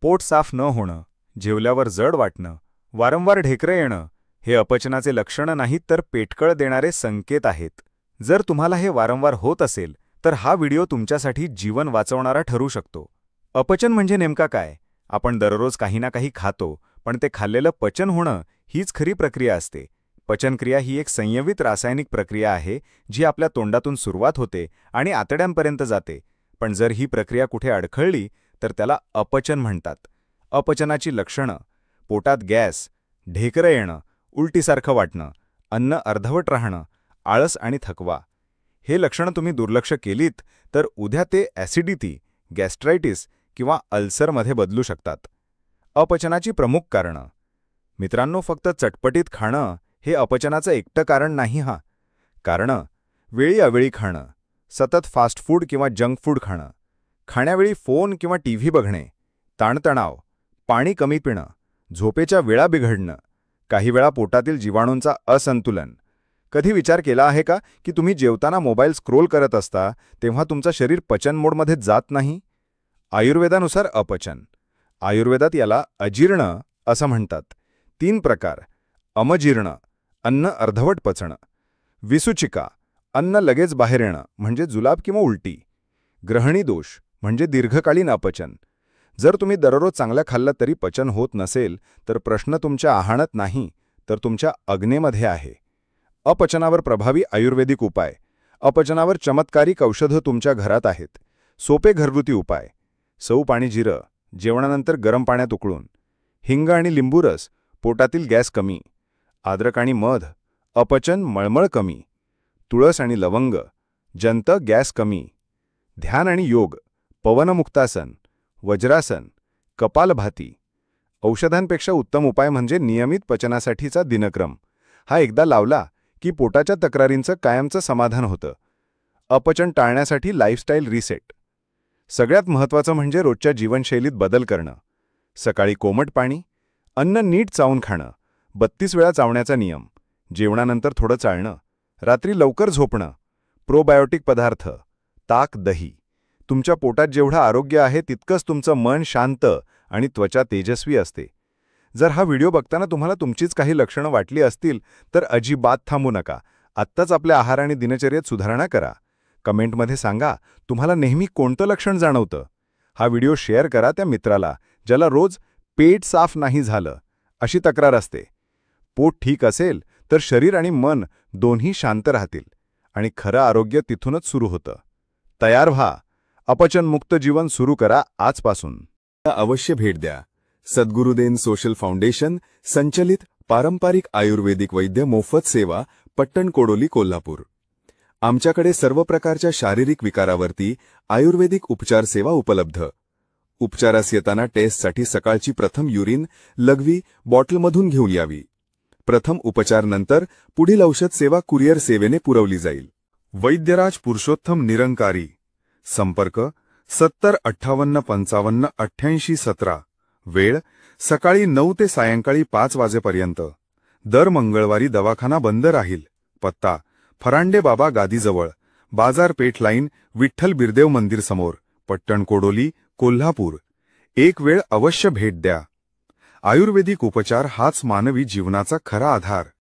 पोट साफ न होणं, जेवल्यावर जड वाटणं, वारंवार ढेकरं येणं हे अपचनाचे लक्षण नाहीत तर पेटकळ देणारे संकेत आहेत. जर तुम्हाला हे वारंवार होत असेल तर हा व्हिडिओ तुमच्यासाठी जीवन वाचवणारा ठरू शकतो. अपचन म्हणजे नेमका काय? आपण दररोज काही ना काही खातो, पण ते खाल्लेलं पचन होणं हीच खरी प्रक्रिया असते. पचनक्रिया ही एक संयमित रासायनिक प्रक्रिया आहे जी आपल्या तोंडातून सुरुवात होते आणि आतड्यांपर्यंत जाते. पण जर ही प्रक्रिया कुठे अडखळली तर त्याला अपचन म्हणतात. अपचनाची लक्षणं: पोटात गॅस, ढेकरं येणं, उलटीसारखं वाटणं, अन्न अर्धवट राहणं, आळस आणि थकवा. हे लक्षणं तुम्ही दुर्लक्ष केलीत तर उद्या ते ॲसिडिटी, गॅस्ट्रायटिस किंवा अल्सरमध्ये बदलू शकतात. अपचनाची प्रमुख कारणं. मित्रांनो, फक्त चटपटीत खाणं हे अपचनाचं एकटं कारण नाही. कारणं: वेळी अवेळी खाणं, सतत फास्ट फूड किंवा जंक फूड खाणं, खाण्यावेळी फोन किंवा टीव्ही बघणे, ताणतणाव, पाणी कमी पिणं, झोपेच्या वेळा बिघडणं, काही वेळा पोटातील जीवाणूंचा असंतुलन. कधी विचार केला आहे का की तुम्ही जेवताना मोबाईल स्क्रोल करत असता तेव्हा तुमचं शरीर पचन मोडमध्ये जात नाही? आयुर्वेदानुसार अपचन. आयुर्वेदात याला अजीर्ण असं म्हणतात. 3 प्रकार: अमजीर्ण, अन्न अर्धवट पचणं; विसूचिका, अन्न लगेच बाहेर येणं म्हणजे जुलाब किंवा उलटी; ग्रहणी दोष म्हणजे दीर्घकालीन अपचन. जर तुम्ही दररोज चांगलं खाल्लं तरी पचन होत नसेल तर प्रश्न तुमच्या आहारात नाही तर तुमच्या अग्नेमध्ये आहे. अपचनावर प्रभावी आयुर्वेदिक उपाय. अपचनावर चमत्कारिक औषधं तुमच्या घरात आहेत. सोपे घरगुती उपाय: सौ पाणी जिरं, जेवणानंतर गरम पाण्यात उकळून; हिंग आणि लिंबू रस, पोटातील गॅस कमी; अद्रक आणि मध, अपचन मळमळ कमी; तुळस आणि लवंग, जंत गॅस कमी; ध्यान आणि योग, पवनमुक्तासन, वज्रासन, कपालभाती. औषधांपेक्षा उत्तम उपाय म्हणजे नियमित पचनासाठीचा दिनक्रम. हा एकदा लावला की पोटाच्या तक्रारींचं कायमचं समाधान होतं. अपचन टाळण्यासाठी लाईफस्टाईल रिसेट. सगळ्यात महत्त्वाचं म्हणजे रोजच्या जीवनशैलीत बदल करणं. सकाळी कोमट पाणी, अन्न नीट चावून खाणं, 32 वेळा चावण्याचा नियम, जेवणानंतर थोडं चालणं, रात्री लवकर झोपणं, प्रोबायोटिक पदार्थ, ताक, दही. तुमच्या पोटात जेवढं आरोग्य आहे तितकंच तुमचं मन शांत आणि त्वचा तेजस्वी असते. जर हा व्हिडिओ बघताना तुम्हाला तुमचीच काही लक्षणं वाटली असतील तर अजिबात थांबू नका. आत्ताच आपल्या आहार आणि दिनचर्येत सुधारणा करा. कमेंटमध्ये सांगा तुम्हाला नेहमी कोणतं लक्षण जाणवतं. हा व्हिडिओ शेअर करा त्या मित्राला ज्याला रोज पेट साफ नाही झालं अशी तक्रार असते. पोट ठीक असेल तर शरीर आणि मन दोन्ही शांत राहतील आणि खरं आरोग्य तिथूनच सुरू होतं. तयार व्हा. अपचनमुक्त जीवन सुरू करा आजपासून. अवश्य भेट द्या. सद्गुरुदेव सोशल फाउंडेशन संचलित पारंपरिक आयुर्वेदिक वैद्य मोफत सेवा, पट्टण कोडोली, कोल्हापूर. आमच्याकडे सर्व प्रकारच्या शारीरिक विकारावरती आयुर्वेदिक उपचार सेवा उपलब्ध. उपचारास येताना टेस्टसाठी सकाळची प्रथम युरिन लघवी बॉटलमधून घेऊन यावी. प्रथम उपचार नंतर पुढील औषध सेवा कुरिअर सेवेने पुरवली जाईल. वैद्यराज पुरुषोत्तम निरंकारी. संपर्क 70 58 55 88 17. वेळ सकाळी 9 ते सायंकाळी 5 वाजेपर्यंत. दर मंगळवारी दवाखाना बंद राहील. पत्ता: फरांडे बाबा गादीजवळ, बाजारपेठ लाईन, विठ्ठल बिरदेव मंदिर समोर, पट्टण कोडोली, कोल्हापूर. एक वेळ अवश्य भेट द्या. आयुर्वेदिक उपचार हाच मानवी जीवनाचा खरा आधार.